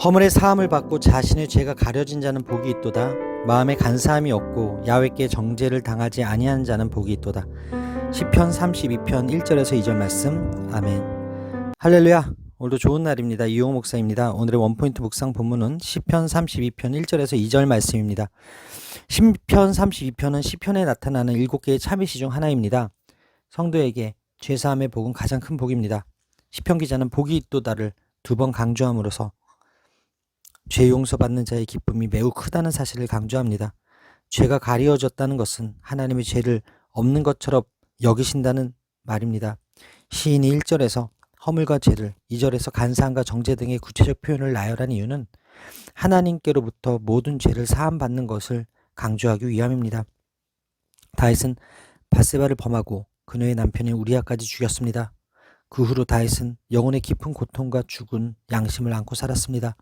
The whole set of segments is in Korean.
허물의 사함을 받고 자신의 죄가 가려진 자는 복이 있도다. 마음에 간사함이 없고 야훼께 정죄를 당하지 아니한 자는 복이 있도다. 시편 32편 1절에서 2절 말씀. 아멘. 할렐루야. 오늘도 좋은 날입니다. 이용호 목사입니다. 오늘의 원포인트 묵상 본문은 시편 32편 1절에서 2절 말씀입니다. 시편 32편은 시편에 나타나는 7개의 참이시 중 하나입니다. 성도에게 죄사함의 복은 가장 큰 복입니다. 시편 기자는 복이 있도다를 2번 강조함으로써 죄 용서받는 자의 기쁨이 매우 크다는 사실을 강조합니다. 죄가 가리워졌다는 것은 하나님의 죄를 없는 것처럼 여기신다는 말입니다. 시인이 1절에서 허물과 죄를, 2절에서 간사함과 정죄 등의 구체적 표현을 나열한 이유는 하나님께로부터 모든 죄를 사함받는 것을 강조하기 위함입니다. 다윗은 밧세바를 범하고 그녀의 남편인 우리아까지 죽였습니다. 그 후로 다윗은 영혼의 깊은 고통과 죽은 양심을 안고 살았습니다.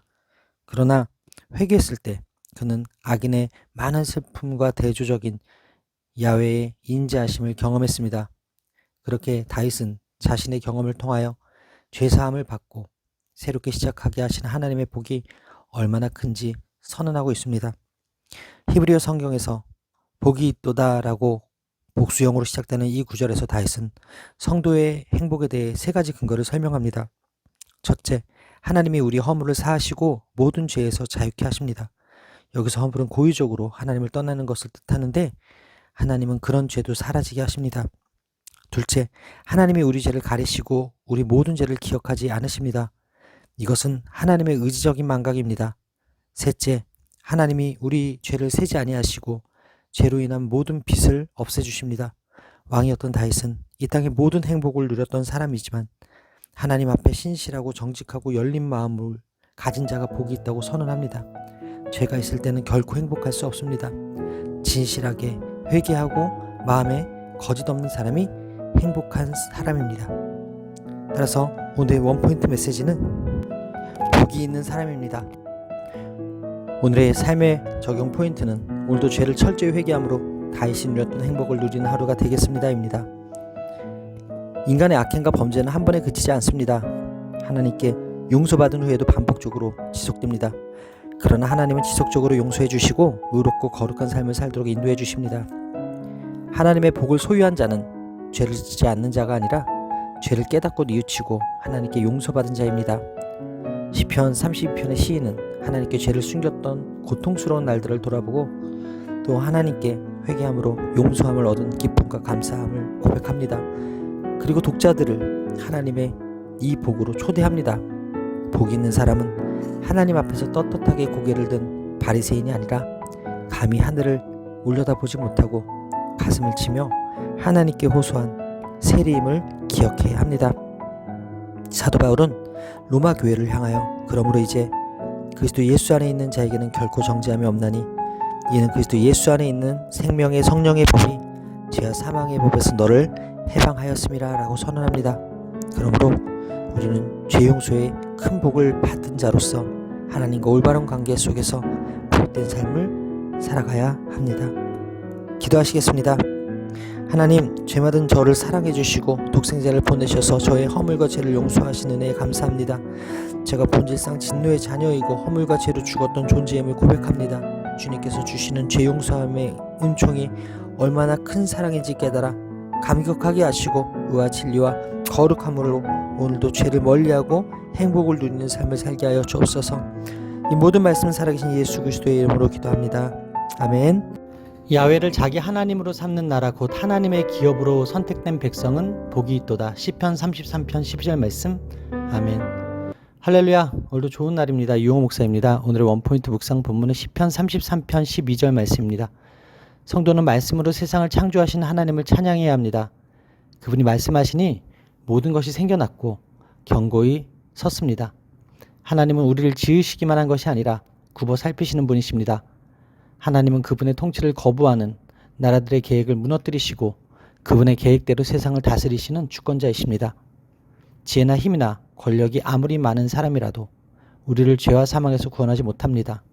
그러나 회개했을 때 그는 악인의 많은 슬픔과 대조적인 야훼의 인자하심을 경험했습니다. 그렇게 다윗은 자신의 경험을 통하여 죄사함을 받고 새롭게 시작하게 하신 하나님의 복이 얼마나 큰지 선언하고 있습니다. 히브리어 성경에서 복이 있도다라고 복수형으로 시작되는 이 구절에서 다윗은 성도의 행복에 대해 3가지 근거를 설명합니다. 첫째, 하나님이 우리 허물을 사하시고 모든 죄에서 자유케 하십니다. 여기서 허물은 고의적으로 하나님을 떠나는 것을 뜻하는데 하나님은 그런 죄도 사라지게 하십니다. 둘째, 하나님이 우리 죄를 가리시고 우리 모든 죄를 기억하지 않으십니다. 이것은 하나님의 의지적인 망각입니다. 셋째, 하나님이 우리 죄를 세지 아니하시고 죄로 인한 모든 빚을 없애주십니다. 왕이었던 다윗은 이 땅의 모든 행복을 누렸던 사람이지만 하나님 앞에 신실하고 정직하고 열린 마음을 가진 자가 복이 있다고 선언합니다. 죄가 있을 때는 결코 행복할 수 없습니다. 진실하게 회개하고 마음에 거짓 없는 사람이 행복한 사람입니다. 따라서 오늘의 원포인트 메시지는 복이 있는 사람입니다. 오늘의 삶의 적용 포인트는 오늘도 죄를 철저히 회개함으로 다윗이 누렸던 행복을 누리는 하루가 되겠습니다입니다. 인간의 악행과 범죄는 한 번에 그치지 않습니다. 하나님께 용서받은 후에도 반복적으로 지속됩니다. 그러나 하나님은 지속적으로 용서해 주시고 의롭고 거룩한 삶을 살도록 인도해 주십니다. 하나님의 복을 소유한 자는 죄를 짓지 않는 자가 아니라 죄를 깨닫고 뉘우치고 하나님께 용서받은 자입니다. 시편 32편의 시인은 하나님께 죄를 숨겼던 고통스러운 날들을 돌아보고 또 하나님께 회개함으로 용서함을 얻은 기쁨과 감사함을 고백합니다. 그리고 독자들을 하나님의 이 복으로 초대합니다. 복 있는 사람은 하나님 앞에서 떳떳하게 고개를 든 바리새인이 아니라 감히 하늘을 올려다보지 못하고 가슴을 치며 하나님께 호소한 세리임을 기억해야 합니다. 사도 바울은 로마 교회를 향하여 그러므로 이제 그리스도 예수 안에 있는 자에게는 결코 정죄함이 없나니 이는 그리스도 예수 안에 있는 생명의 성령의 법이 죄와 사망의 법에서 너를 해방하였음이라 라고 선언합니다. 그러므로 우리는 죄 용서의 큰 복을 받은 자로서 하나님과 올바른 관계 속에서 복된 삶을 살아가야 합니다. 기도하시겠습니다. 하나님, 죄받은 저를 사랑해 주시고 독생자를 보내셔서 저의 허물과 죄를 용서하신 은혜에 감사합니다. 제가 본질상 진노의 자녀이고 허물과 죄로 죽었던 존재임을 고백합니다. 주님께서 주시는 죄 용서함의 은총이 얼마나 큰 사랑인지 깨달아 감격하게 하시고 의와 진리와 거룩함으로 오늘도 죄를 멀리하고 행복을 누리는 삶을 살게 하여 주옵소서. 이 모든 말씀은 살아계신 예수 그리스도의 이름으로 기도합니다. 아멘. 야훼를 자기 하나님으로 삼는 나라 곧 하나님의 기업으로 선택된 백성은 복이 있도다. 시편 33편 12절 말씀. 아멘. 할렐루야. 오늘도 좋은 날입니다. 이용호 목사입니다. 오늘의 원포인트 묵상 본문은 시편 33편 12절 말씀입니다. 성도는 말씀으로 세상을 창조하신 하나님을 찬양해야 합니다. 그분이 말씀하시니 모든 것이 생겨났고 견고히 섰습니다. 하나님은 우리를 지으시기만 한 것이 아니라 굽어 살피시는 분이십니다. 하나님은 그분의 통치를 거부하는 나라들의 계획을 무너뜨리시고 그분의 계획대로 세상을 다스리시는 주권자이십니다. 지혜나 힘이나 권력이 아무리 많은 사람이라도 우리를 죄와 사망에서 구원하지 못합니다.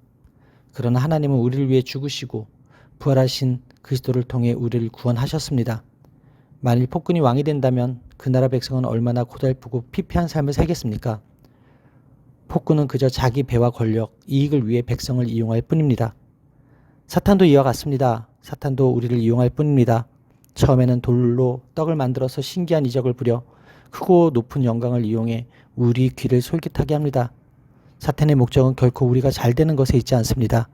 그러나 하나님은 우리를 위해 죽으시고 부활하신 그리스도를 통해 우리를 구원하셨습니다. 만일 폭군이 왕이 된다면 그 나라 백성은 얼마나 고달프고 피폐한 삶을 살겠습니까? 폭군은 그저 자기 배와 권력, 이익을 위해 백성을 이용할 뿐입니다. 사탄도 이와 같습니다. 사탄도 우리를 이용할 뿐입니다. 처음에는 돌로 떡을 만들어서 신기한 이적을 부려 크고 높은 영광을 이용해 우리 귀를 솔깃하게 합니다. 사탄의 목적은 결코 우리가 잘 되는 것에 있지 않습니다.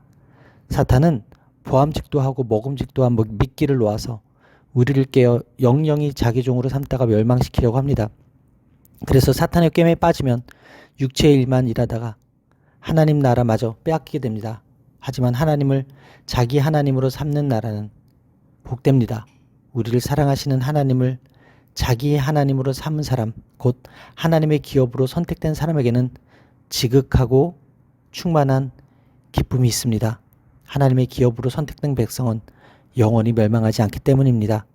사탄은 보암직도 하고 먹음직도 한 미끼를 놓아서 우리를 깨어 영영이 자기 종으로 삼다가 멸망시키려고 합니다. 그래서 사탄의 꿰매에 빠지면 육체의 일만 일하다가 하나님 나라마저 빼앗기게 됩니다. 하지만 하나님을 자기 하나님으로 삼는 나라는 복됩니다. 우리를 사랑하시는 하나님을 자기의 하나님으로 삼은 사람, 곧 하나님의 기업으로 선택된 사람에게는 지극하고 충만한 기쁨이 있습니다. 하나님의 기업으로 선택된 백성은 영원히 멸망하지 않기 때문입니다.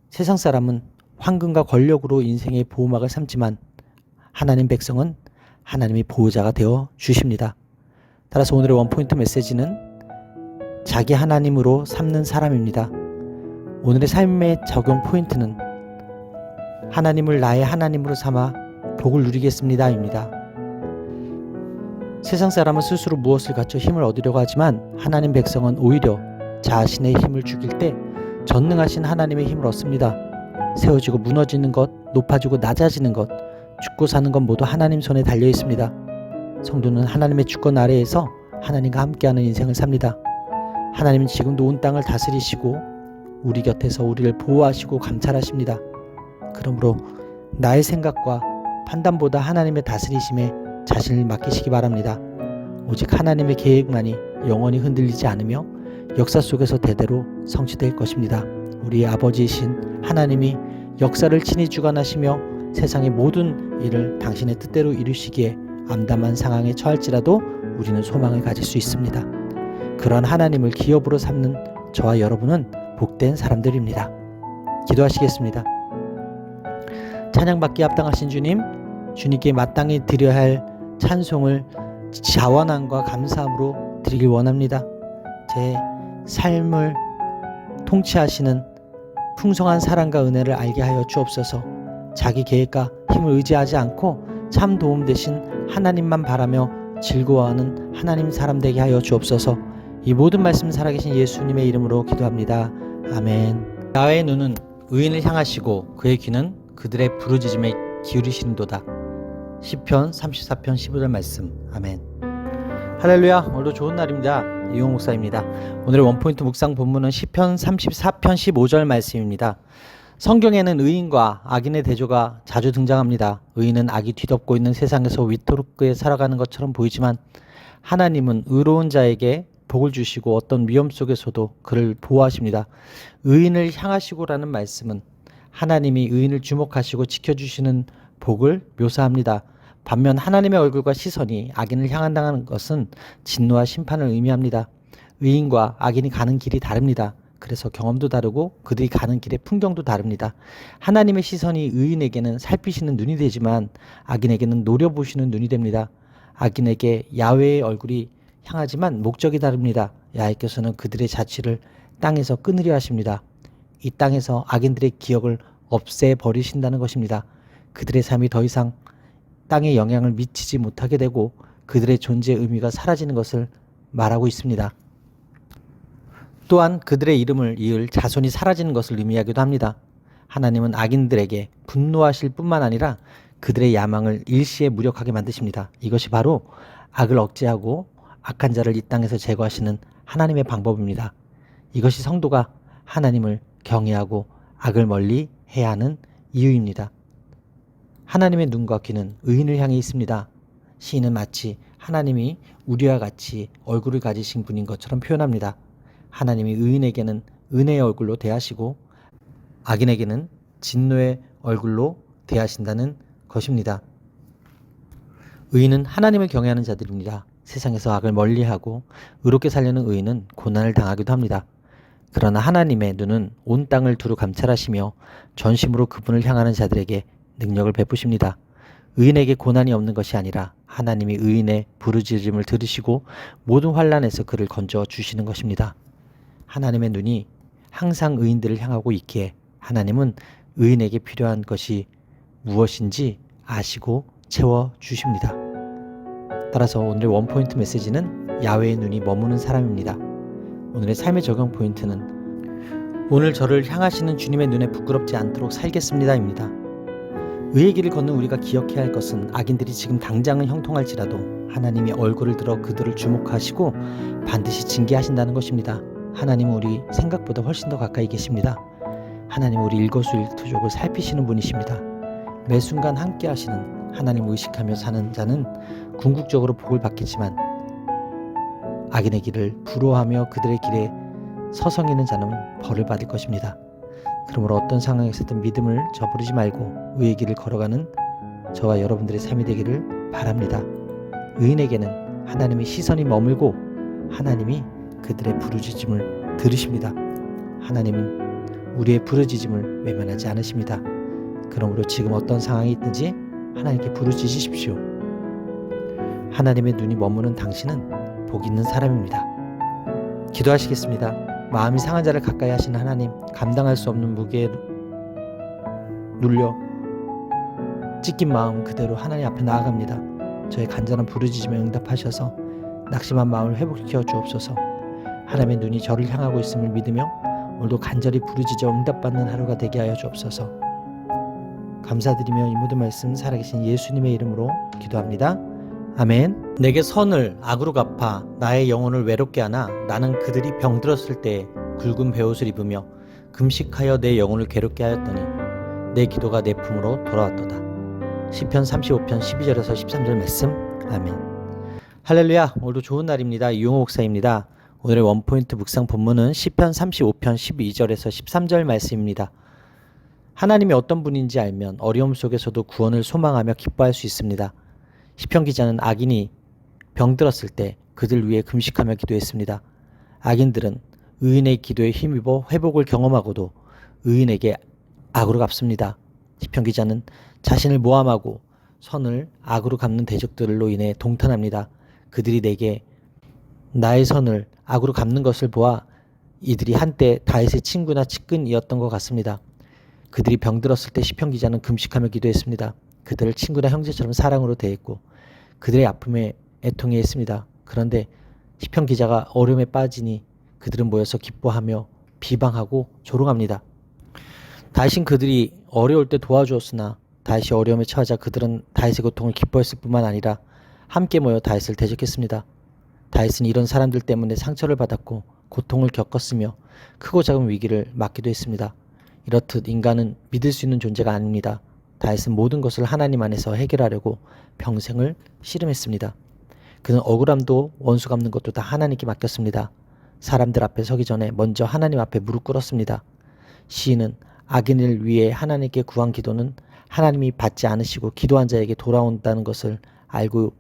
세상 사람은 황금과 권력으로 인생의 보호막을 삼지만 하나님 백성은 하나님의 보호자가 되어 주십니다. 따라서 오늘의 원포인트 메시지는 자기 하나님으로 삼는 사람입니다. 오늘의 삶의 적용 포인트는 하나님을 나의 하나님으로 삼아 복을 누리겠습니다입니다. 세상 사람은 스스로 무엇을 갖춰 힘을 얻으려고 하지만 하나님 백성은 오히려 자신의 힘을 죽일 때 전능하신 하나님의 힘을 얻습니다. 세워지고 무너지는 것, 높아지고 낮아지는 것, 죽고 사는 것 모두 하나님 손에 달려 있습니다. 성도는 하나님의 주권 아래에서 하나님과 함께하는 인생을 삽니다. 하나님은 지금도 온 땅을 다스리시고 우리 곁에서 우리를 보호하시고 감찰하십니다. 그러므로 나의 생각과 판단보다 하나님의 다스리심에 자신을 맡기시기 바랍니다. 오직 하나님의 계획만이 영원히 흔들리지 않으며 역사 속에서 대대로 성취될 것입니다. 우리의 아버지이신 하나님이 역사를 친히 주관하시며 세상의 모든 일을 당신의 뜻대로 이루시기에 암담한 상황에 처할지라도 우리는 소망을 가질 수 있습니다. 그러한 하나님을 기업으로 삼는 저와 여러분은 복된 사람들입니다. 기도하시겠습니다. 찬양받기에 합당하신 주님, 주님께 마땅히 드려야 할 찬송을 자원함과 감사함으로 드리길 원합니다. 제 삶을 통치하시는 풍성한 사랑과 은혜를 알게 하여 주옵소서. 자기 계획과 힘을 의지하지 않고 참 도움 되신 하나님만 바라며 즐거워하는 하나님 사람 되게 하여 주옵소서. 이 모든 말씀 살아계신 예수님의 이름으로 기도합니다. 아멘. 나의 눈은 의인을 향하시고 그의 귀는 그들의 부르짖음에 기울이시는도다. 시편 34편 15절 말씀. 아멘. 할렐루야. 오늘도 좋은 날입니다. 이용 목사입니다. 오늘의 원포인트 묵상 본문은 시편 34편 15절 말씀입니다. 성경에는 의인과 악인의 대조가 자주 등장합니다. 의인은 악이 뒤덮고 있는 세상에서 위태롭게 살아가는 것처럼 보이지만 하나님은 의로운 자에게 복을 주시고 어떤 위험 속에서도 그를 보호하십니다. 의인을 향하시고라는 말씀은 하나님이 의인을 주목하시고 지켜주시는 복을 묘사합니다. 반면 하나님의 얼굴과 시선이 악인을 향한다는 것은 진노와 심판을 의미합니다. 의인과 악인이 가는 길이 다릅니다. 그래서 경험도 다르고 그들이 가는 길의 풍경도 다릅니다. 하나님의 시선이 의인에게는 살피시는 눈이 되지만 악인에게는 노려보시는 눈이 됩니다. 악인에게 야훼의 얼굴이 향하지만 목적이 다릅니다. 야훼께서는 그들의 자취를 땅에서 끊으려 하십니다. 이 땅에서 악인들의 기억을 없애버리신다는 것입니다. 그들의 삶이 더 이상 땅에 영향을 미치지 못하게 되고 그들의 존재의 의미가 사라지는 것을 말하고 있습니다. 또한 그들의 이름을 이을 자손이 사라지는 것을 의미하기도 합니다. 하나님은 악인들에게 분노하실 뿐만 아니라 그들의 야망을 일시에 무력하게 만드십니다. 이것이 바로 악을 억제하고 악한 자를 이 땅에서 제거하시는 하나님의 방법입니다. 이것이 성도가 하나님을 경외하고 악을 멀리 해야 하는 이유입니다. 하나님의 눈과 귀는 의인을 향해 있습니다. 시인은 마치 하나님이 우리와 같이 얼굴을 가지신 분인 것처럼 표현합니다. 하나님이 의인에게는 은혜의 얼굴로 대하시고 악인에게는 진노의 얼굴로 대하신다는 것입니다. 의인은 하나님을 경외하는 자들입니다. 세상에서 악을 멀리하고 의롭게 살려는 의인은 고난을 당하기도 합니다. 그러나 하나님의 눈은 온 땅을 두루 감찰하시며 전심으로 그분을 향하는 자들에게 능력을 베푸십니다. 의인에게 고난이 없는 것이 아니라 하나님이 의인의 부르짖음을 들으시고 모든 환난에서 그를 건져 주시는 것입니다. 하나님의 눈이 항상 의인들을 향하고 있기에 하나님은 의인에게 필요한 것이 무엇인지 아시고 채워주십니다. 따라서 오늘의 원포인트 메시지는 야훼의 눈이 머무는 사람입니다. 오늘의 삶의 적용 포인트는 오늘 저를 향하시는 주님의 눈에 부끄럽지 않도록 살겠습니다입니다. 의의 길을 걷는 우리가 기억해야 할 것은 악인들이 지금 당장은 형통할지라도 하나님이 얼굴을 들어 그들을 주목하시고 반드시 징계하신다는 것입니다. 하나님은 우리 생각보다 훨씬 더 가까이 계십니다. 하나님은 우리 일거수일투족을 살피시는 분이십니다. 매 순간 함께 하시는 하나님을 의식하며 사는 자는 궁극적으로 복을 받겠지만 악인의 길을 부러워하며 그들의 길에 서성이는 자는 벌을 받을 것입니다. 그러므로 어떤 상황에서든 믿음을 저버리지 말고 의의 길을 걸어가는 저와 여러분들의 삶이 되기를 바랍니다. 의인에게는 하나님의 시선이 머물고 하나님이 그들의 부르짖음을 들으십니다. 하나님은 우리의 부르짖음을 외면하지 않으십니다. 그러므로 지금 어떤 상황이 있든지 하나님께 부르짖으십시오. 하나님의 눈이 머무는 당신은 복 있는 사람입니다. 기도하시겠습니다. 마음이 상한 자를 가까이 하시는 하나님, 감당할 수 없는 무게에 눌려 찢긴 마음 그대로 하나님 앞에 나아갑니다. 저의 간절한 부르짖음에 응답하셔서 낙심한 마음을 회복시켜 주옵소서. 하나님의 눈이 저를 향하고 있음을 믿으며 오늘도 간절히 부르짖어 응답받는 하루가 되게 하여 주옵소서. 감사드리며 이 모든 말씀 살아계신 예수님의 이름으로 기도합니다. 아멘. 내게 선을 악으로 갚아 나의 영혼을 외롭게 하나 나는 그들이 병들었을 때 굵은 베옷을 입으며 금식하여 내 영혼을 괴롭게 하였더니 내 기도가 내 품으로 돌아왔도다. 시편 35편 12절에서 13절 말씀. 아멘. 할렐루야. 오늘도 좋은 날입니다. 이용호 목사입니다. 오늘의 원포인트 묵상 본문은 시편 35편 12절에서 13절 말씀입니다. 하나님이 어떤 분인지 알면 어려움 속에서도 구원을 소망하며 기뻐할 수 있습니다. 시편 기자는 악인이 병들었을 때 그들 위해 금식하며 기도했습니다. 악인들은 의인의 기도에 힘입어 회복을 경험하고도 의인에게 악으로 갚습니다. 시편 기자는 자신을 모함하고 선을 악으로 갚는 대적들로 인해 동탄합니다. 그들이 내게 나의 선을 악으로 갚는 것을 보아 이들이 한때 다윗의 친구나 측근이었던 것 같습니다. 그들이 병들었을 때 시편 기자는 금식하며 기도했습니다. 그들을 친구나 형제처럼 사랑으로 대했고 그들의 아픔에 애통해 했습니다. 그런데 시편 기자가 어려움에 빠지니 그들은 모여서 기뻐하며 비방하고 조롱합니다. 다윗은 그들이 어려울 때 도와주었으나 다윗이 어려움에 처하자 그들은 다윗의 고통을 기뻐했을 뿐만 아니라 함께 모여 다윗을 대적했습니다. 다윗은 이런 사람들 때문에 상처를 받았고 고통을 겪었으며 크고 작은 위기를 맞기도 했습니다. 이렇듯 인간은 믿을 수 있는 존재가 아닙니다. 다윗은 모든 것을 하나님 안에서 해결하려고 평생을 씨름했습니다. 그는 억울함도 원수 갚는 것도 다 하나님께 맡겼습니다. 사람들 앞에 서기 전에 먼저 하나님 앞에 무릎 꿇었습니다. 시인은 악인을 위해 하나님께 구한 기도는 하나님이 받지 않으시고 기도한 자에게 돌아온다는 것을 알고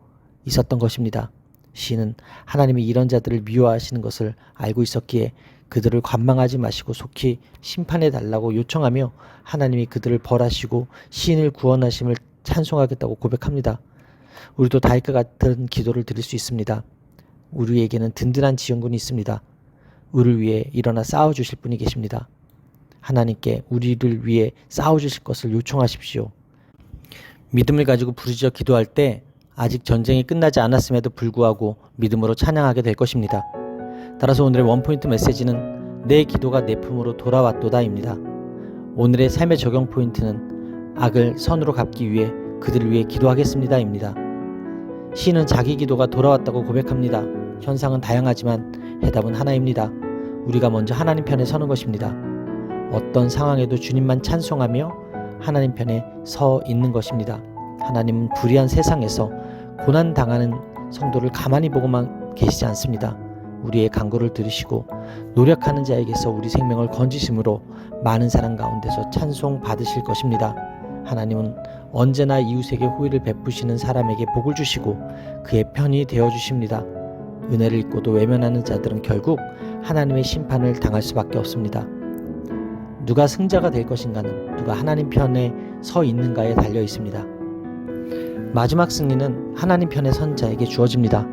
있었던 것입니다. 시인은 하나님이 이런 자들을 미워하시는 것을 알고 있었기에 그들을 관망하지 마시고 속히 심판해 달라고 요청하며 하나님이 그들을 벌하시고 시인을 구원하심을 찬송하겠다고 고백합니다. 우리도 다윗과 같은 기도를 드릴 수 있습니다. 우리에게는 든든한 지원군이 있습니다. 우리를 위해 일어나 싸워주실 분이 계십니다. 하나님께 우리를 위해 싸워주실 것을 요청하십시오. 믿음을 가지고 부르짖어 기도할 때 아직 전쟁이 끝나지 않았음에도 불구하고 믿음으로 찬양하게 될 것입니다. 따라서 오늘의 원포인트 메시지는 내 기도가 내 품으로 돌아왔도다입니다. 오늘의 삶의 적용 포인트는 악을 선으로 갚기 위해 그들을 위해 기도하겠습니다입니다. 시인은 자기 기도가 돌아왔다고 고백합니다. 현상은 다양하지만 해답은 하나입니다. 우리가 먼저 하나님 편에 서는 것입니다. 어떤 상황에도 주님만 찬송하며 하나님 편에 서 있는 것입니다. 하나님은 불의한 세상에서 고난당하는 성도를 가만히 보고만 계시지 않습니다. 우리의 간구를 들으시고 노력하는 자에게서 우리 생명을 건지심으로 많은 사람 가운데서 찬송 받으실 것입니다. 하나님은 언제나 이웃에게 호의를 베푸시는 사람에게 복을 주시고 그의 편이 되어주십니다. 은혜를 잊고도 외면하는 자들은 결국 하나님의 심판을 당할 수밖에 없습니다. 누가 승자가 될 것인가는 누가 하나님 편에 서 있는가에 달려 있습니다. 마지막 승리는 하나님 편에 선 자에게 주어집니다.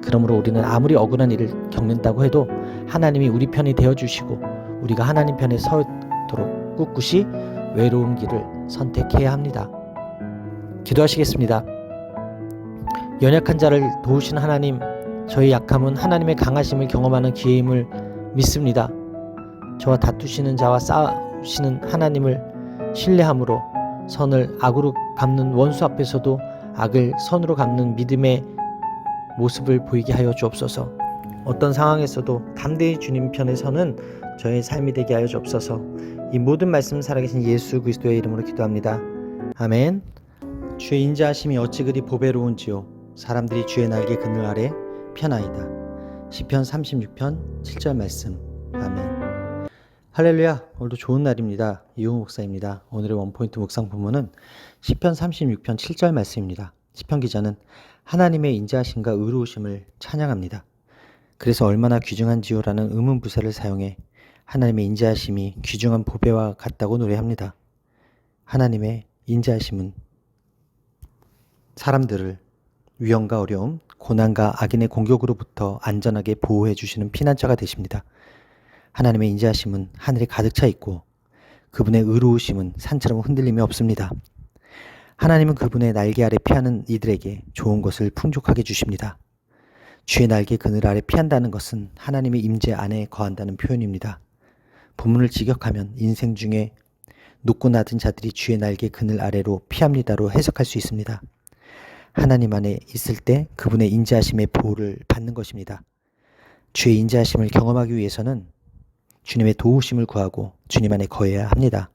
그러므로 우리는 아무리 억울한 일을 겪는다고 해도 하나님이 우리 편이 되어주시고 우리가 하나님 편에 서도록 꿋꿋이 외로운 길을 선택해야 합니다. 기도하시겠습니다. 연약한 자를 도우시는 하나님, 저희 약함은 하나님의 강하심을 경험하는 기회임을 믿습니다. 저와 다투시는 자와 싸우시는 하나님을 신뢰함으로 선을 악으로 갚는 원수 앞에서도 악을 선으로 갚는 믿음의 모습을 보이게 하여 주옵소서. 어떤 상황에서도 담대히 주님 편에 서는 저의 삶이 되게 하여 주옵소서. 이 모든 말씀 살아계신 예수 그리스도의 이름으로 기도합니다. 아멘. 주의 인자하심이 어찌 그리 보배로운지요. 사람들이 주의 날개 그늘 아래 편하이다. 시편 36편 7절 말씀. 아멘. 할렐루야. 오늘도 좋은 날입니다. 이용호 목사입니다. 오늘의 원포인트 묵상 본문은 시편 36편 7절 말씀입니다. 시편 기자는 하나님의 인자하심과 의로우심을 찬양합니다. 그래서 얼마나 귀중한지요라는 의문부사를 사용해 하나님의 인자하심이 귀중한 보배와 같다고 노래합니다. 하나님의 인자하심은 사람들을 위험과 어려움, 고난과 악인의 공격으로부터 안전하게 보호해 주시는 피난처가 되십니다. 하나님의 인자하심은 하늘에 가득 차 있고 그분의 의로우심은 산처럼 흔들림이 없습니다. 하나님은 그분의 날개 아래 피하는 이들에게 좋은 것을 풍족하게 주십니다. 주의 날개 그늘 아래 피한다는 것은 하나님의 임재 안에 거한다는 표현입니다. 본문을 직역하면 인생 중에 높고 낮은 자들이 주의 날개 그늘 아래로 피합니다로 해석할 수 있습니다. 하나님 안에 있을 때 그분의 인자하심의 보호를 받는 것입니다. 주의 인자하심을 경험하기 위해서는 주님의 도우심을 구하고 주님 안에 거해야 합니다.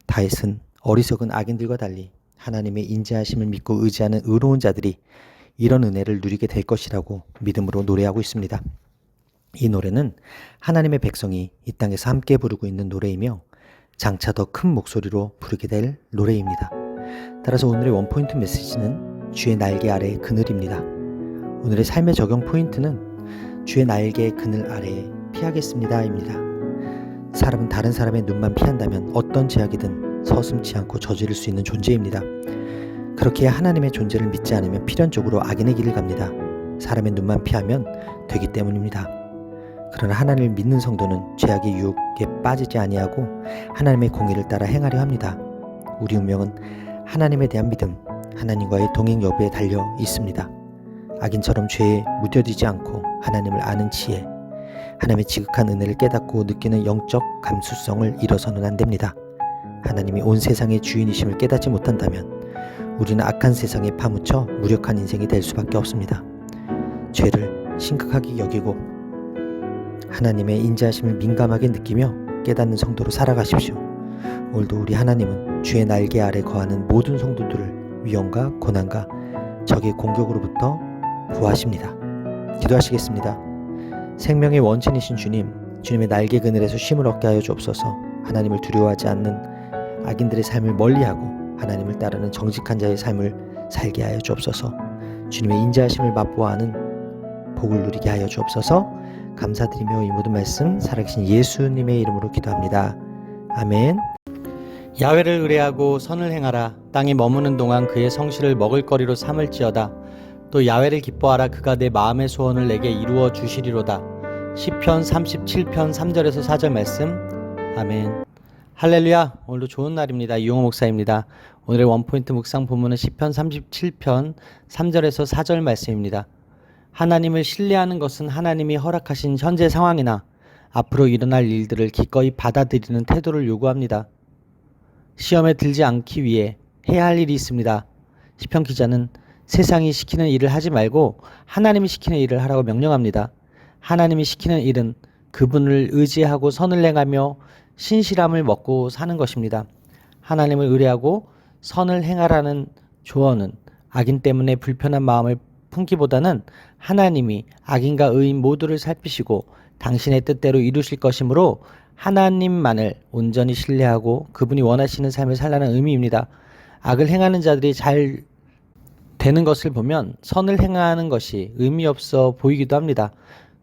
다윗은 어리석은 악인들과 달리 하나님의 인자하심을 믿고 의지하는 의로운 자들이 이런 은혜를 누리게 될 것이라고 믿음으로 노래하고 있습니다. 이 노래는 하나님의 백성이 이 땅에서 함께 부르고 있는 노래이며 장차 더 큰 목소리로 부르게 될 노래입니다. 따라서 오늘의 원포인트 메시지는 주의 날개 아래 그늘입니다. 오늘의 삶의 적용 포인트는 주의 날개 그늘 아래 피하겠습니다입니다. 사람은 다른 사람의 눈만 피한다면 어떤 제약이든 서슴지 않고 저지를 수 있는 존재입니다. 그렇게 하나님의 존재를 믿지 않으면 필연적으로 악인의 길을 갑니다. 사람의 눈만 피하면 되기 때문입니다. 그러나 하나님을 믿는 성도는 죄악의 유혹에 빠지지 아니하고 하나님의 공의를 따라 행하려 합니다. 우리 운명은 하나님에 대한 믿음, 하나님과의 동행 여부에 달려 있습니다. 악인처럼 죄에 무뎌지지 않고 하나님을 아는 지혜, 하나님의 지극한 은혜를 깨닫고 느끼는 영적 감수성을 잃어서는 안 됩니다. 하나님이 온 세상의 주인이심을 깨닫지 못한다면 우리는 악한 세상에 파묻혀 무력한 인생이 될 수밖에 없습니다. 죄를 심각하게 여기고 하나님의 인자하심을 민감하게 느끼며 깨닫는 성도로 살아가십시오. 오늘도 우리 하나님은 주의 날개 아래 거하는 모든 성도들을 위험과 고난과 적의 공격으로부터 구하십니다. 기도하시겠습니다. 생명의 원천이신 주님, 주님의 날개 그늘에서 쉼을 얻게 하여 주옵소서. 하나님을 두려워하지 않는 악인들의 삶을 멀리하고 하나님을 따르는 정직한 자의 삶을 살게 하여 주옵소서. 주님의 인자하심을 맛보아하는 복을 누리게 하여 주옵소서. 감사드리며 이 모든 말씀 살아계신 예수님의 이름으로 기도합니다. 아멘. 야훼를 의뢰하고 선을 행하라. 땅에 머무는 동안 그의 성실을 먹을거리로 삼을지어다. 또 야훼를 기뻐하라. 그가 내 마음의 소원을 내게 이루어 주시리로다. 시편 37편 3절에서 4절 말씀. 아멘. 할렐루야. 오늘도 좋은 날입니다. 이용호 목사입니다. 오늘의 원포인트 묵상 본문은 시편 37편 3절에서 4절 말씀입니다. 하나님을 신뢰하는 것은 하나님이 허락하신 현재 상황이나 앞으로 일어날 일들을 기꺼이 받아들이는 태도를 요구합니다. 시험에 들지 않기 위해 해야 할 일이 있습니다. 시편 기자는 세상이 시키는 일을 하지 말고 하나님이 시키는 일을 하라고 명령합니다. 하나님이 시키는 일은 그분을 의지하고 선을 행하며 신실함을 먹고 사는 것입니다. 하나님을 의뢰하고 선을 행하라는 조언은 악인 때문에 불편한 마음을 품기보다는 하나님이 악인과 의인 모두를 살피시고 당신의 뜻대로 이루실 것이므로 하나님만을 온전히 신뢰하고 그분이 원하시는 삶을 살라는 의미입니다. 악을 행하는 자들이 잘 되는 것을 보면 선을 행하는 것이 의미 없어 보이기도 합니다.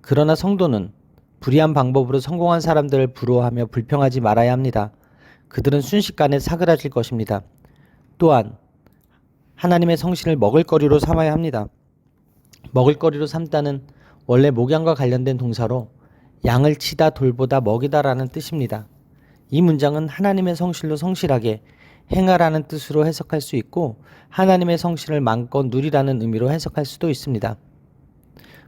그러나 성도는 불의한 방법으로 성공한 사람들을 부러워하며 불평하지 말아야 합니다. 그들은 순식간에 사그라질 것입니다. 또한 하나님의 성신을 먹을거리로 삼아야 합니다. 먹을거리로 삼다는 원래 목양과 관련된 동사로 양을 치다 돌보다 먹이다 라는 뜻입니다. 이 문장은 하나님의 성실로 성실하게 행하라는 뜻으로 해석할 수 있고 하나님의 성실을 마음껏 누리라는 의미로 해석할 수도 있습니다.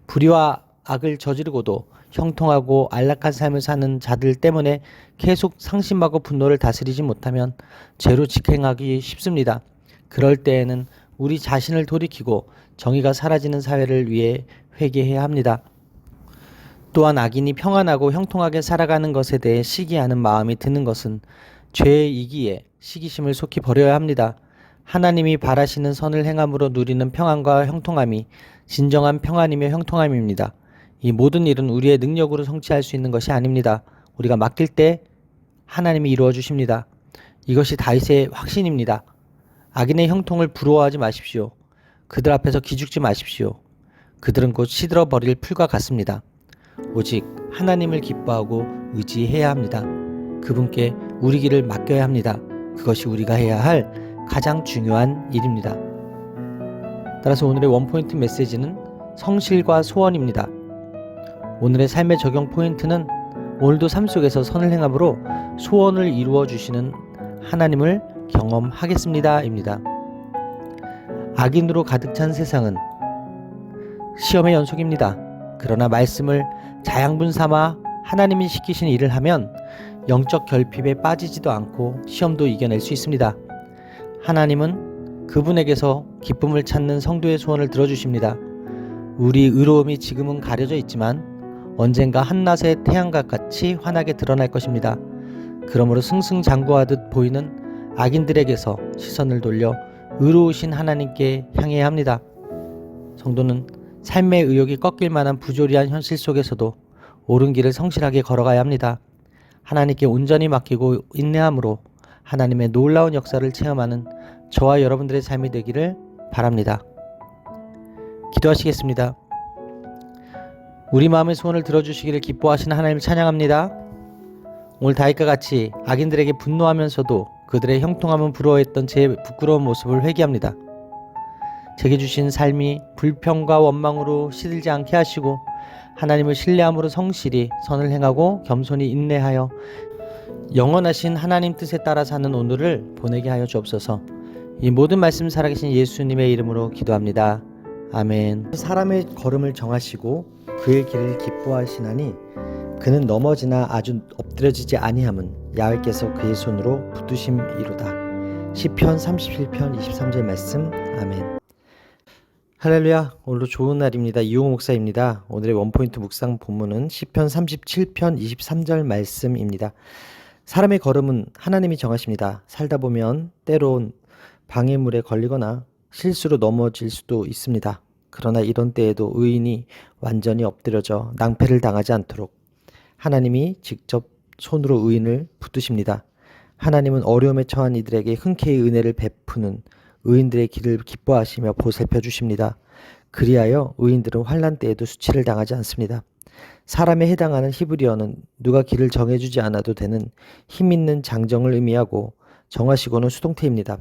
불의와 악을 저지르고도 형통하고 안락한 삶을 사는 자들 때문에 계속 상심하고 분노를 다스리지 못하면 죄로 직행하기 쉽습니다. 그럴 때에는 우리 자신을 돌이키고 정의가 사라지는 사회를 위해 회개해야 합니다. 또한 악인이 평안하고 형통하게 살아가는 것에 대해 시기하는 마음이 드는 것은 죄의 이기에 시기심을 속히 버려야 합니다. 하나님이 바라시는 선을 행함으로 누리는 평안과 형통함이 진정한 평안이며 형통함입니다. 이 모든 일은 우리의 능력으로 성취할 수 있는 것이 아닙니다. 우리가 맡길 때 하나님이 이루어 주십니다. 이것이 다윗의 확신입니다. 악인의 형통을 부러워하지 마십시오. 그들 앞에서 기죽지 마십시오. 그들은 곧 시들어버릴 풀과 같습니다. 오직 하나님을 기뻐하고 의지해야 합니다. 그분께 우리 길을 맡겨야 합니다. 그것이 우리가 해야 할 가장 중요한 일입니다. 따라서 오늘의 원포인트 메시지는 성실과 소원입니다. 오늘의 삶의 적용 포인트는 오늘도 삶 속에서 선을 행함으로 소원을 이루어 주시는 하나님을 경험하겠습니다 입니다. 악인으로 가득 찬 세상은 시험의 연속입니다. 그러나 말씀을 자양분 삼아 하나님이 시키신 일을 하면 영적 결핍에 빠지지도 않고 시험도 이겨낼 수 있습니다. 하나님은 그분에게서 기쁨을 찾는 성도의 소원을 들어주십니다. 우리 의로움이 지금은 가려져 있지만 언젠가 한낮의 태양과 같이 환하게 드러날 것입니다. 그러므로 승승장구하듯 보이는 악인들에게서 시선을 돌려 의로우신 하나님께 향해야 합니다. 성도는 삶의 의욕이 꺾일 만한 부조리한 현실 속에서도 옳은 길을 성실하게 걸어가야 합니다. 하나님께 온전히 맡기고 인내함으로 하나님의 놀라운 역사를 체험하는 저와 여러분들의 삶이 되기를 바랍니다. 기도하시겠습니다. 우리 마음의 소원을 들어주시기를 기뻐하시는 하나님을 찬양합니다. 오늘 다윗과 같이 악인들에게 분노하면서도 그들의 형통함은 부러워했던 제 부끄러운 모습을 회개합니다. 제게 주신 삶이 불평과 원망으로 시들지 않게 하시고 하나님을 신뢰함으로 성실히 선을 행하고 겸손히 인내하여 영원하신 하나님 뜻에 따라 사는 오늘을 보내게 하여 주옵소서. 이 모든 말씀 살아계신 예수님의 이름으로 기도합니다. 아멘. 사람의 걸음을 정하시고 그의 길을 기뻐하시나니 그는 넘어지나 아주 엎드려지지 아니함은 야훼께서 그의 손으로 붙드심이로다. 시편 37편 23절 말씀. 아멘. 할렐루야. 오늘도 좋은 날입니다. 이용호 목사입니다. 오늘의 원포인트 묵상 본문은 시편 37편 23절 말씀입니다. 사람의 걸음은 하나님이 정하십니다. 살다 보면 때론 방해물에 걸리거나 실수로 넘어질 수도 있습니다. 그러나 이런 때에도 의인이 완전히 엎드려져 낭패를 당하지 않도록 하나님이 직접 손으로 의인을 붙드십니다. 하나님은 어려움에 처한 이들에게 흔쾌히 은혜를 베푸는 의인들의 길을 기뻐하시며 보살펴 주십니다. 그리하여 의인들은 환난 때에도 수치를 당하지 않습니다. 사람에 해당하는 히브리어는 누가 길을 정해주지 않아도 되는 힘있는 장정을 의미하고 정하시고는 수동태입니다.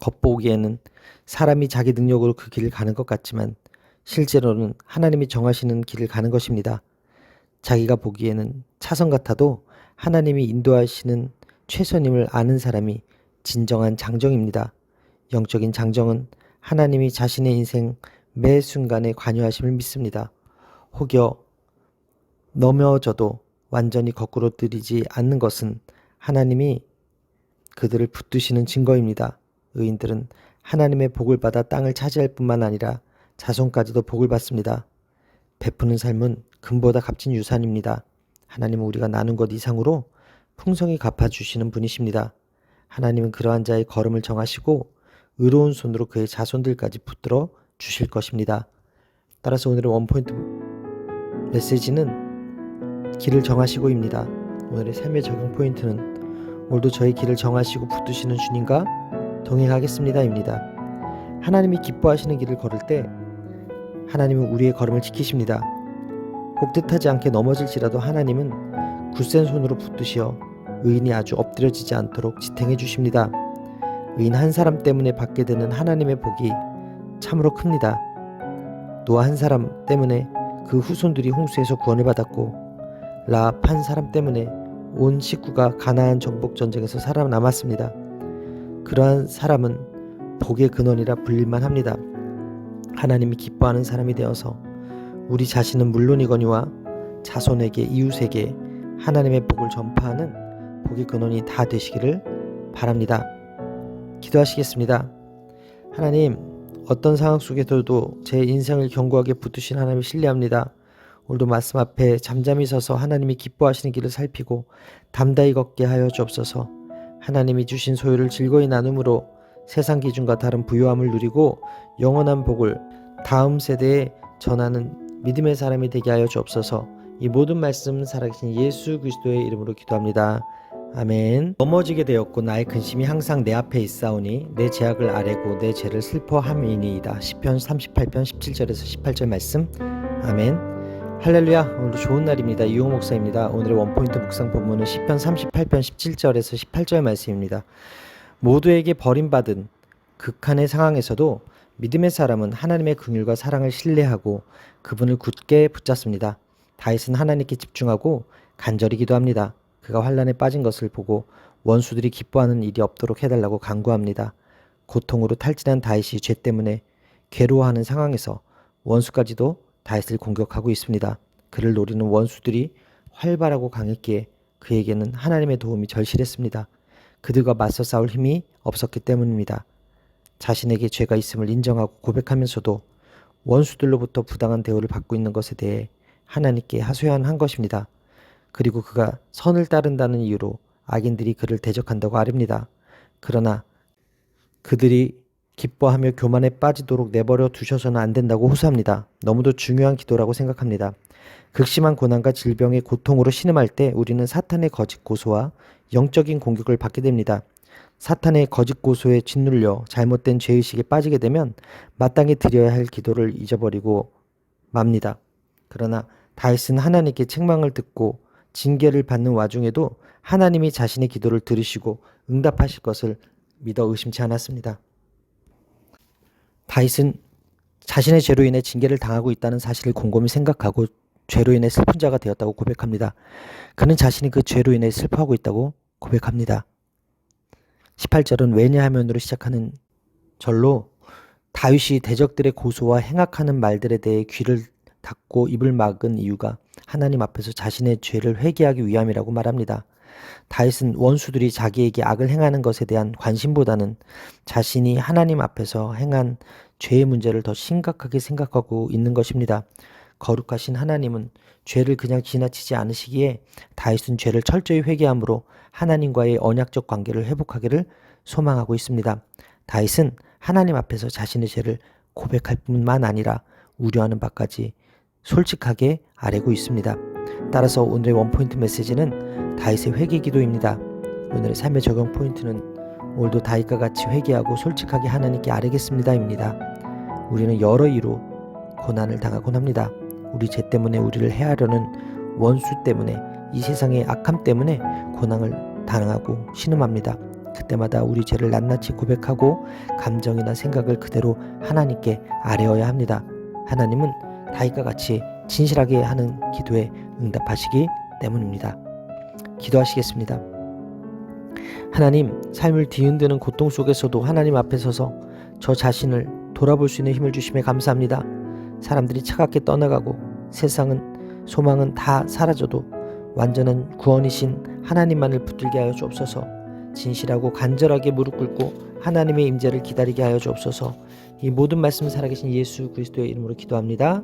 겉보기에는 사람이 자기 능력으로 그 길을 가는 것 같지만 실제로는 하나님이 정하시는 길을 가는 것입니다. 자기가 보기에는 차선 같아도 하나님이 인도하시는 최선임을 아는 사람이 진정한 장정입니다. 영적인 장정은 하나님이 자신의 인생 매 순간에 관여하심을 믿습니다. 혹여 넘어져도 완전히 거꾸로 들이지 않는 것은 하나님이 그들을 붙드시는 증거입니다. 의인들은 하나님의 복을 받아 땅을 차지할 뿐만 아니라 자손까지도 복을 받습니다. 베푸는 삶은 금보다 값진 유산입니다. 하나님은 우리가 나눈 것 이상으로 풍성히 갚아주시는 분이십니다. 하나님은 그러한 자의 걸음을 정하시고 의로운 손으로 그의 자손들까지 붙들어 주실 것입니다. 따라서 오늘의 원포인트 메시지는 길을 정하시고입니다. 오늘의 삶의 적용 포인트는 오늘도 저의 길을 정하시고 붙드시는 주님과 동행하겠습니다입니다. 하나님이 기뻐하시는 길을 걸을 때 하나님은 우리의 걸음을 지키십니다. 혹 뜻하지 않게 넘어질지라도 하나님은 굳센 손으로 붙드시어 의인이 아주 엎드려지지 않도록 지탱해 주십니다. 의인 한 사람 때문에 받게 되는 하나님의 복이 참으로 큽니다. 노아 한 사람 때문에 그 후손들이 홍수에서 구원을 받았고 라합 한 사람 때문에 온 식구가 가나안 정복 전쟁에서 살아남았습니다. 그러한 사람은 복의 근원이라 불릴만 합니다. 하나님이 기뻐하는 사람이 되어서 우리 자신은 물론이거니와 자손에게 이웃에게 하나님의 복을 전파하는 복의 근원이 다 되시기를 바랍니다. 기도하시겠습니다. 하나님, 어떤 상황 속에서도 제 인생을 견고하게 붙드신 하나님을 신뢰합니다. 오늘도 말씀 앞에 잠잠히 서서 하나님이 기뻐하시는 길을 살피고 담대히 걷게 하여 주옵소서. 하나님이 주신 소유를 즐거이 나눔으로 세상 기준과 다른 부유함을 누리고 영원한 복을 다음 세대에 전하는 믿음의 사람이 되게 하여 주옵소서. 이 모든 말씀 살아계신 예수 그리스도의 이름으로 기도합니다. 아멘. 넘어지게 되었고 나의 근심이 항상 내 앞에 있사오니 내 죄악을 아뢰고 내 죄를 슬퍼함이니이다. 시편 38편 17절에서 18절 말씀. 아멘. 할렐루야. 오늘도 좋은 날입니다. 이용 목사입니다. 오늘의 원포인트 묵상 본문은 시편 38편 17절에서 18절 말씀입니다. 모두에게 버림받은 극한의 상황에서도 믿음의 사람은 하나님의 긍휼과 사랑을 신뢰하고 그분을 굳게 붙잡습니다. 다윗은 하나님께 집중하고 간절히 기도합니다. 그가 환난에 빠진 것을 보고 원수들이 기뻐하는 일이 없도록 해달라고 간구합니다. 고통으로 탈진한 다윗이 죄 때문에 괴로워하는 상황에서 원수까지도 다윗을 공격하고 있습니다. 그를 노리는 원수들이 활발하고 강했기에 그에게는 하나님의 도움이 절실했습니다. 그들과 맞서 싸울 힘이 없었기 때문입니다. 자신에게 죄가 있음을 인정하고 고백하면서도 원수들로부터 부당한 대우를 받고 있는 것에 대해 하나님께 하소연한 것입니다. 그리고 그가 선을 따른다는 이유로 악인들이 그를 대적한다고 아릅니다. 그러나 그들이 기뻐하며 교만에 빠지도록 내버려 두셔서는 안 된다고 호소합니다. 너무도 중요한 기도라고 생각합니다. 극심한 고난과 질병의 고통으로 신음할 때 우리는 사탄의 거짓 고소와 영적인 공격을 받게 됩니다. 사탄의 거짓 고소에 짓눌려 잘못된 죄의식에 빠지게 되면 마땅히 드려야 할 기도를 잊어버리고 맙니다. 그러나 다윗은 하나님께 책망을 듣고 징계를 받는 와중에도 하나님이 자신의 기도를 들으시고 응답하실 것을 믿어 의심치 않았습니다. 다윗은 자신의 죄로 인해 징계를 당하고 있다는 사실을 곰곰이 생각하고 죄로 인해 슬픈 자가 되었다고 고백합니다. 그는 자신이 그 죄로 인해 슬퍼하고 있다고 고백합니다. 18절은 왜냐하면으로 시작하는 절로 다윗이 대적들의 고소와 행악하는 말들에 대해 귀를 닫고 입을 막은 이유가 하나님 앞에서 자신의 죄를 회개하기 위함이라고 말합니다. 다윗은 원수들이 자기에게 악을 행하는 것에 대한 관심보다는 자신이 하나님 앞에서 행한 죄의 문제를 더 심각하게 생각하고 있는 것입니다. 거룩하신 하나님은 죄를 그냥 지나치지 않으시기에 다윗은 죄를 철저히 회개함으로 하나님과의 언약적 관계를 회복하기를 소망하고 있습니다. 다윗은 하나님 앞에서 자신의 죄를 고백할 뿐만 아니라 우려하는 바까지 솔직하게 아뢰고 있습니다. 따라서 오늘의 원포인트 메시지는 다윗의 회개 기도입니다. 오늘의 삶의 적용 포인트는 오늘도 다윗과 같이 회개하고 솔직하게 하나님께 아뢰겠습니다입니다. 우리는 여러 이유로 고난을 당하곤 합니다. 우리 죄 때문에 우리를 해하려는 원수 때문에 이 세상의 악함 때문에 고난을 당하고 신음합니다. 그때마다 우리 죄를 낱낱이 고백하고 감정이나 생각을 그대로 하나님께 아뢰어야 합니다. 하나님은 다윗과 같이 진실하게 하는 기도에 응답하시기 때문입니다. 기도하시겠습니다. 하나님, 삶을 뒤흔드는 고통 속에서도 하나님 앞에 서서 저 자신을 돌아볼 수 있는 힘을 주심에 감사합니다. 사람들이 차갑게 떠나가고 세상은 소망은 다 사라져도 완전한 구원이신 하나님만을 붙들게 하여 주옵소서. 진실하고 간절하게 무릎 꿇고 하나님의 임재를 기다리게 하여 주옵소서. 이 모든 말씀 살아계신 예수 그리스도의 이름으로 기도합니다.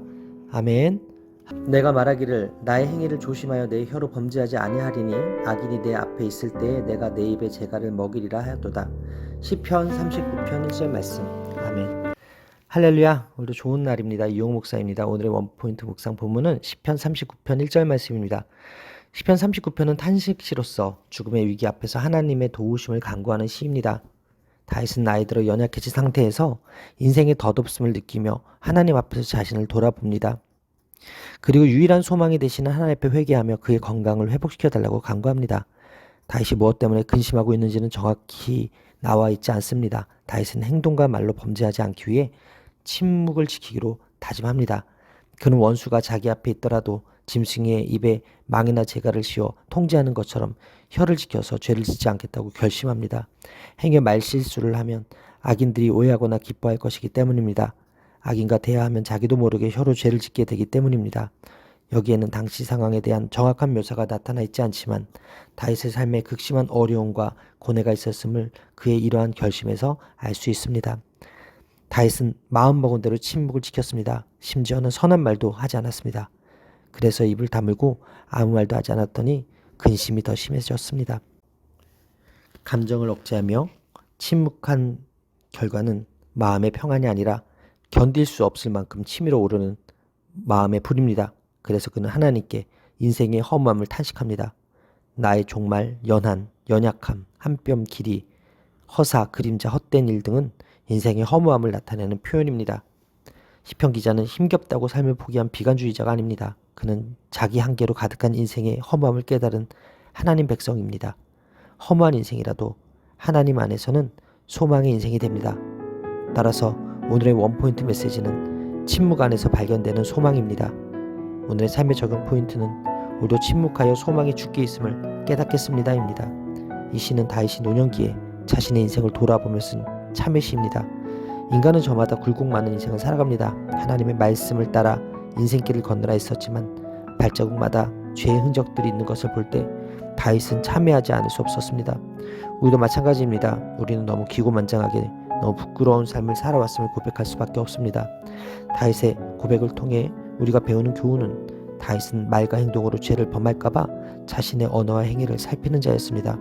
아멘. 내가 말하기를 나의 행위를 조심하여 내 혀로 범죄하지 아니하리니 악인이 내 앞에 있을 때에 내가 내 입에 재갈을 먹이리라 하였도다. 시편 39편 1절 말씀. 아멘. 할렐루야. 오늘도 좋은 날입니다. 이용 목사입니다. 오늘의 원포인트 묵상 본문은 시편 39편 1절 말씀입니다. 시편 39편은 탄식시로서 죽음의 위기 앞에서 하나님의 도우심을 간구하는 시입니다. 다윗은 나이 들어 연약해진 상태에서 인생의 덧없음을 느끼며 하나님 앞에서 자신을 돌아봅니다. 그리고 유일한 소망이 되시는 하나님 앞에 회개하며 그의 건강을 회복시켜달라고 간구합니다. 다윗이 무엇 때문에 근심하고 있는지는 정확히 나와 있지 않습니다. 다윗은 행동과 말로 범죄하지 않기 위해 침묵을 지키기로 다짐합니다. 그는 원수가 자기 앞에 있더라도 짐승의 입에 망이나 재갈을 씌워 통제하는 것처럼 혀를 지켜서 죄를 짓지 않겠다고 결심합니다. 행여 말실수를 하면 악인들이 오해하거나 기뻐할 것이기 때문입니다. 악인과 대화하면 자기도 모르게 혀로 죄를 짓게 되기 때문입니다. 여기에는 당시 상황에 대한 정확한 묘사가 나타나 있지 않지만 다윗의 삶에 극심한 어려움과 고뇌가 있었음을 그의 이러한 결심에서 알 수 있습니다. 다윗은 마음먹은 대로 침묵을 지켰습니다. 심지어는 선한 말도 하지 않았습니다. 그래서 입을 다물고 아무 말도 하지 않았더니 근심이 더 심해졌습니다. 감정을 억제하며 침묵한 결과는 마음의 평안이 아니라 견딜 수 없을 만큼 치밀어 오르는 마음의 불입니다. 그래서 그는 하나님께 인생의 허무함을 탄식합니다. 나의 종말, 연한, 연약함, 한뼘 길이, 허사, 그림자, 헛된 일 등은 인생의 허무함을 나타내는 표현입니다. 시편 기자는 힘겹다고 삶을 포기한 비관주의자가 아닙니다. 그는 자기 한계로 가득한 인생의 허무함을 깨달은 하나님 백성입니다. 허무한 인생이라도 하나님 안에서는 소망의 인생이 됩니다. 따라서 오늘의 원포인트 메시지는 침묵 안에서 발견되는 소망입니다. 오늘의 삶의 적용 포인트는 우리도 침묵하여 소망이 죽게 있음을 깨닫겠습니다입니다. 이 시는 다윗이 노년기에 자신의 인생을 돌아보며 쓴 참회 시입니다. 인간은 저마다 굴곡 많은 인생을 살아갑니다. 하나님의 말씀을 따라 인생길을 건너라 했었지만 발자국마다 죄의 흔적들이 있는 것을 볼 때 다윗은 참회하지 않을 수 없었습니다. 우리도 마찬가지입니다. 우리는 너무 기고만장하게 너무 부끄러운 삶을 살아왔음을 고백할 수밖에 없습니다. 다윗의 고백을 통해 우리가 배우는 교훈은 다윗은 말과 행동으로 죄를 범할까봐 자신의 언어와 행위를 살피는 자였습니다.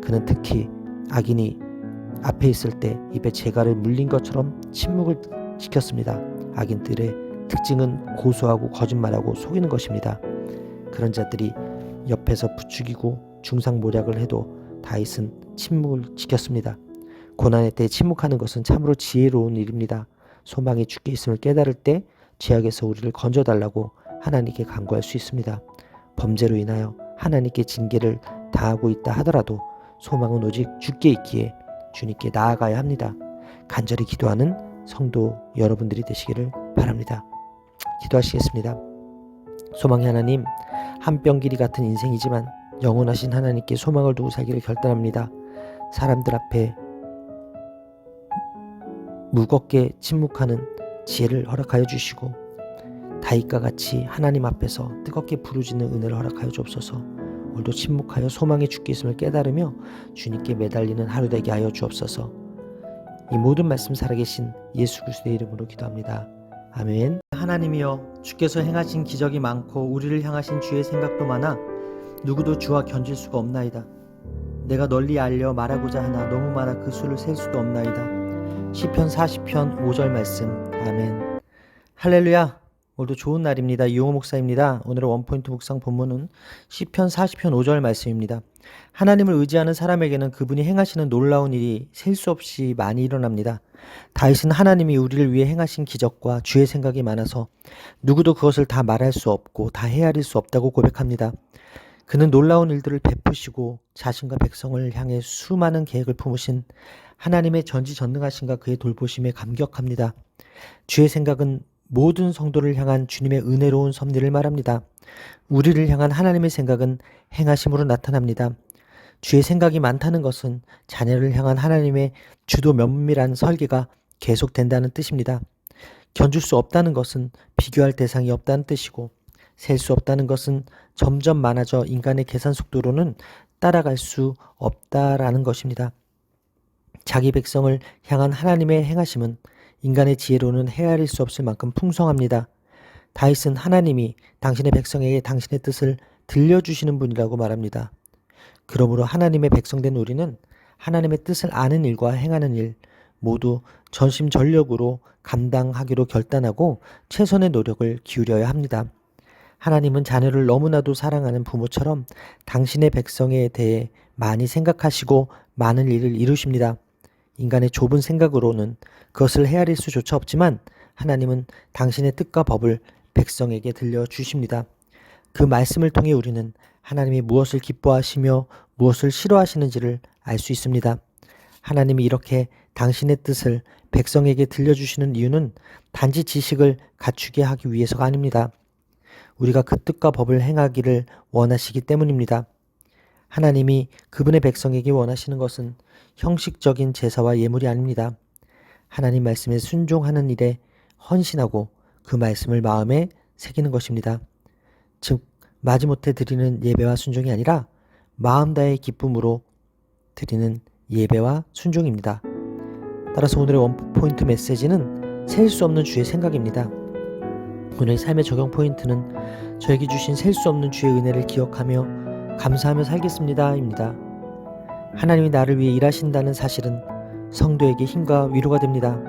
그는 특히 악인이 앞에 있을 때 입에 재갈을 물린 것처럼 침묵을 지켰습니다. 악인들의 특징은 고소하고 거짓말하고 속이는 것입니다. 그런 자들이 옆에서 부추기고 중상모략을 해도 다윗은 침묵을 지켰습니다. 고난의 때 침묵하는 것은 참으로 지혜로운 일입니다. 소망이 죽게 있음을 깨달을 때 죄악에서 우리를 건져달라고 하나님께 간구할 수 있습니다. 범죄로 인하여 하나님께 징계를 당하고 있다 하더라도 소망은 오직 주께 있기에 주님께 나아가야 합니다. 간절히 기도하는 성도 여러분들이 되시기를 바랍니다. 기도하시겠습니다. 소망의 하나님, 한뼘 길이 같은 인생이지만 영원하신 하나님께 소망을 두고 살기를 결단합니다. 사람들 앞에 무겁게 침묵하는 지혜를 허락하여 주시고 다윗과 같이 하나님 앞에서 뜨겁게 부르짖는 은혜를 허락하여 주옵소서. 오늘도 침묵하여 소망의 주께 있음을 깨달으며 주님께 매달리는 하루 되게 하여 주옵소서. 이 모든 말씀 살아계신 예수 그리스도의 이름으로 기도합니다. 아멘. 하나님이여, 주께서 행하신 기적이 많고 우리를 향하신 주의 생각도 많아 누구도 주와 견질 수가 없나이다. 내가 널리 알려 말하고자 하나 너무 많아 그 수를 셀 수도 없나이다. 시편 40편 5절 말씀. 아멘. 할렐루야. 오늘도 좋은 날입니다. 이용호 목사입니다. 오늘의 원포인트 묵상 본문은 시편 40편 5절 말씀입니다. 하나님을 의지하는 사람에게는 그분이 행하시는 놀라운 일이 셀 수 없이 많이 일어납니다. 다윗은 하나님이 우리를 위해 행하신 기적과 주의 생각이 많아서 누구도 그것을 다 말할 수 없고 다 헤아릴 수 없다고 고백합니다. 그는 놀라운 일들을 베푸시고 자신과 백성을 향해 수많은 계획을 품으신 하나님의 전지전능하신가 그의 돌보심에 감격합니다. 주의 생각은 모든 성도를 향한 주님의 은혜로운 섭리를 말합니다. 우리를 향한 하나님의 생각은 행하심으로 나타납니다. 주의 생각이 많다는 것은 자녀를 향한 하나님의 주도 면밀한 설계가 계속된다는 뜻입니다. 견줄 수 없다는 것은 비교할 대상이 없다는 뜻이고 셀 수 없다는 것은 점점 많아져 인간의 계산 속도로는 따라갈 수 없다라는 것입니다. 자기 백성을 향한 하나님의 행하심은 인간의 지혜로는 헤아릴 수 없을 만큼 풍성합니다. 다윗은 하나님이 당신의 백성에게 당신의 뜻을 들려주시는 분이라고 말합니다. 그러므로 하나님의 백성된 우리는 하나님의 뜻을 아는 일과 행하는 일 모두 전심전력으로 감당하기로 결단하고 최선의 노력을 기울여야 합니다. 하나님은 자녀를 너무나도 사랑하는 부모처럼 당신의 백성에 대해 많이 생각하시고 많은 일을 이루십니다. 인간의 좁은 생각으로는 그것을 헤아릴 수조차 없지만 하나님은 당신의 뜻과 법을 백성에게 들려주십니다. 그 말씀을 통해 우리는 하나님이 무엇을 기뻐하시며 무엇을 싫어하시는지를 알 수 있습니다. 하나님이 이렇게 당신의 뜻을 백성에게 들려주시는 이유는 단지 지식을 갖추게 하기 위해서가 아닙니다. 우리가 그 뜻과 법을 행하기를 원하시기 때문입니다. 하나님이 그분의 백성에게 원하시는 것은 형식적인 제사와 예물이 아닙니다. 하나님 말씀에 순종하는 일에 헌신하고 그 말씀을 마음에 새기는 것입니다. 즉 마지못해 드리는 예배와 순종이 아니라 마음 다해 기쁨으로 드리는 예배와 순종입니다. 따라서 오늘의 원포인트 메시지는 셀 수 없는 주의 생각입니다. 오늘의 삶의 적용 포인트는 저에게 주신 셀 수 없는 주의 은혜를 기억하며 감사하며 살겠습니다 입니다. 하나님이 나를 위해 일하신다는 사실은 성도에게 힘과 위로가 됩니다.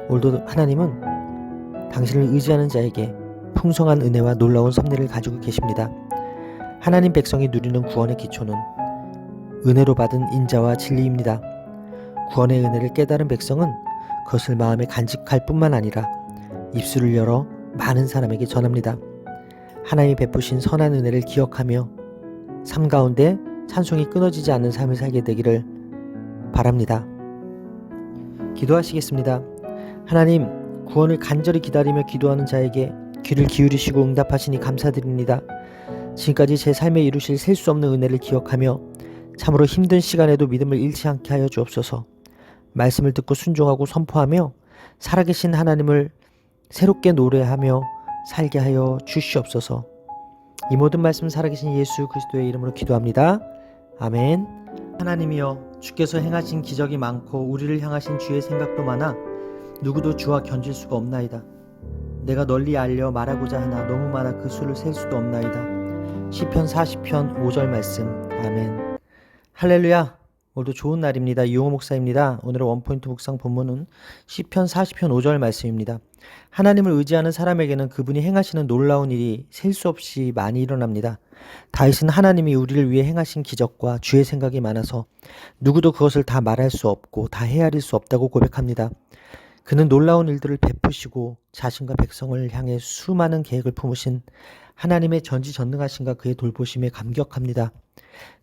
오늘도 하나님은 당신을 의지하는 자에게 풍성한 은혜와 놀라운 섭리를 가지고 계십니다. 하나님 백성이 누리는 구원의 기초는 은혜로 받은 인자와 진리입니다. 구원의 은혜를 깨달은 백성은 그것을 마음에 간직할 뿐만 아니라 입술을 열어 많은 사람에게 전합니다. 하나님이 베푸신 선한 은혜를 기억하며 삶 가운데 찬송이 끊어지지 않는 삶을 살게 되기를 바랍니다. 기도하시겠습니다. 하나님, 구원을 간절히 기다리며 기도하는 자에게 귀를 기울이시고 응답하시니 감사드립니다. 지금까지 제 삶에 이루실 셀 수 없는 은혜를 기억하며 참으로 힘든 시간에도 믿음을 잃지 않게 하여 주옵소서. 말씀을 듣고 순종하고 선포하며 살아계신 하나님을 새롭게 노래하며 살게 하여 주시옵소서. 이 모든 말씀 살아계신 예수 그리스도의 이름으로 기도합니다. 아멘. 하나님이여, 주께서 행하신 기적이 많고 우리를 향하신 주의 생각도 많아 누구도 주와 견질 수가 없나이다. 내가 널리 알려 말하고자 하나 너무 많아 그 수를 셀 수도 없나이다. 시편 40편 5절 말씀. 아멘. 할렐루야. 오늘도 좋은 날입니다. 이용호 목사입니다. 오늘의 원포인트 묵상 본문은 시편 40편 5절 말씀입니다. 하나님을 의지하는 사람에게는 그분이 행하시는 놀라운 일이 셀 수 없이 많이 일어납니다. 다윗은 하나님이 우리를 위해 행하신 기적과 주의 생각이 많아서 누구도 그것을 다 말할 수 없고 다 헤아릴 수 없다고 고백합니다. 그는 놀라운 일들을 베푸시고 자신과 백성을 향해 수많은 계획을 품으신 하나님의 전지전능하신가 그의 돌보심에 감격합니다.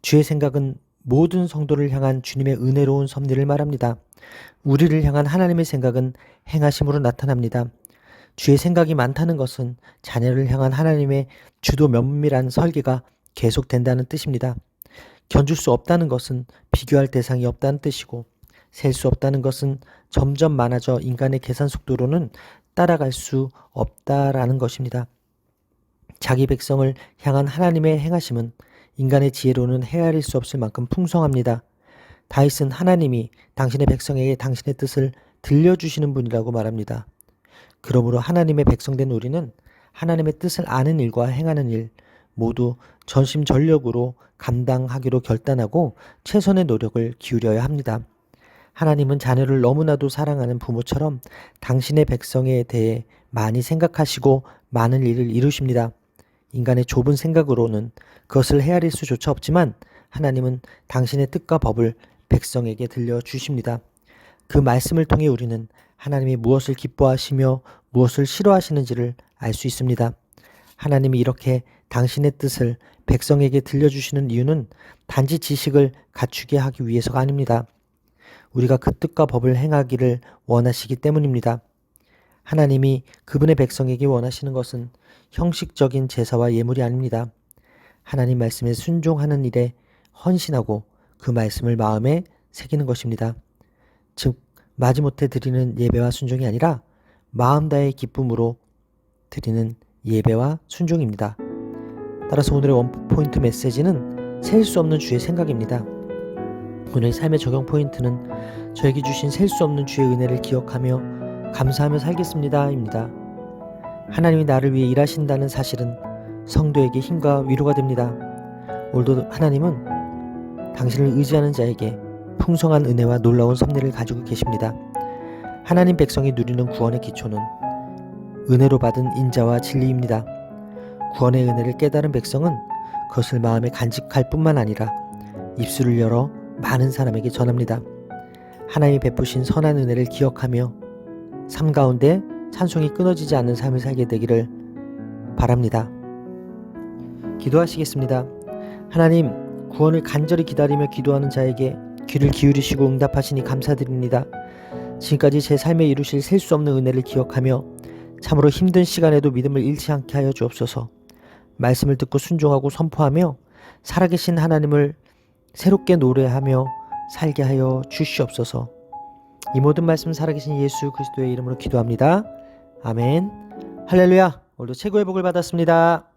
주의 생각은 모든 성도를 향한 주님의 은혜로운 섭리를 말합니다. 우리를 향한 하나님의 생각은 행하심으로 나타납니다. 주의 생각이 많다는 것은 자녀를 향한 하나님의 주도 면밀한 설계가 계속된다는 뜻입니다. 견줄 수 없다는 것은 비교할 대상이 없다는 뜻이고, 셀 수 없다는 것은 점점 많아져 인간의 계산 속도로는 따라갈 수 없다라는 것입니다. 자기 백성을 향한 하나님의 행하심은 인간의 지혜로는 헤아릴 수 없을 만큼 풍성합니다. 다윗은 하나님이 당신의 백성에게 당신의 뜻을 들려주시는 분이라고 말합니다. 그러므로 하나님의 백성된 우리는 하나님의 뜻을 아는 일과 행하는 일 모두 전심전력으로 감당하기로 결단하고 최선의 노력을 기울여야 합니다. 하나님은 자녀를 너무나도 사랑하는 부모처럼 당신의 백성에 대해 많이 생각하시고 많은 일을 이루십니다. 인간의 좁은 생각으로는 그것을 헤아릴 수조차 없지만 하나님은 당신의 뜻과 법을 백성에게 들려주십니다. 그 말씀을 통해 우리는 하나님이 무엇을 기뻐하시며 무엇을 싫어하시는지를 알 수 있습니다. 하나님이 이렇게 당신의 뜻을 백성에게 들려주시는 이유는 단지 지식을 갖추게 하기 위해서가 아닙니다. 우리가 그 뜻과 법을 행하기를 원하시기 때문입니다. 하나님이 그분의 백성에게 원하시는 것은 형식적인 제사와 예물이 아닙니다. 하나님 말씀에 순종하는 일에 헌신하고 그 말씀을 마음에 새기는 것입니다. 즉 마지못해 드리는 예배와 순종이 아니라 마음 다해 기쁨으로 드리는 예배와 순종입니다. 따라서 오늘의 원포인트 메시지는 셀 수 없는 주의 생각입니다. 오늘의 삶의 적용 포인트는 저에게 주신 셀 수 없는 주의 은혜를 기억하며 감사하며 살겠습니다 입니다. 하나님이 나를 위해 일하신다는 사실은 성도에게 힘과 위로가 됩니다. 오늘도 하나님은 당신을 의지하는 자에게 풍성한 은혜와 놀라운 섭리를 가지고 계십니다. 하나님 백성이 누리는 구원의 기초는 은혜로 받은 인자와 진리입니다. 구원의 은혜를 깨달은 백성은 그것을 마음에 간직할 뿐만 아니라 입술을 열어 많은 사람에게 전합니다. 하나님이 베푸신 선한 은혜를 기억하며 삶 가운데 찬송이 끊어지지 않는 삶을 살게 되기를 바랍니다. 기도하시겠습니다. 하나님, 구원을 간절히 기다리며 기도하는 자에게 귀를 기울이시고 응답하시니 감사드립니다. 지금까지 제 삶에 이루실 셀 수 없는 은혜를 기억하며 참으로 힘든 시간에도 믿음을 잃지 않게 하여 주옵소서. 말씀을 듣고 순종하고 선포하며 살아계신 하나님을 새롭게 노래하며 살게 하여 주시옵소서. 이 모든 말씀 살아계신 예수 그리스도의 이름으로 기도합니다. 아멘. 할렐루야. 오늘도 최고의 복을 받았습니다.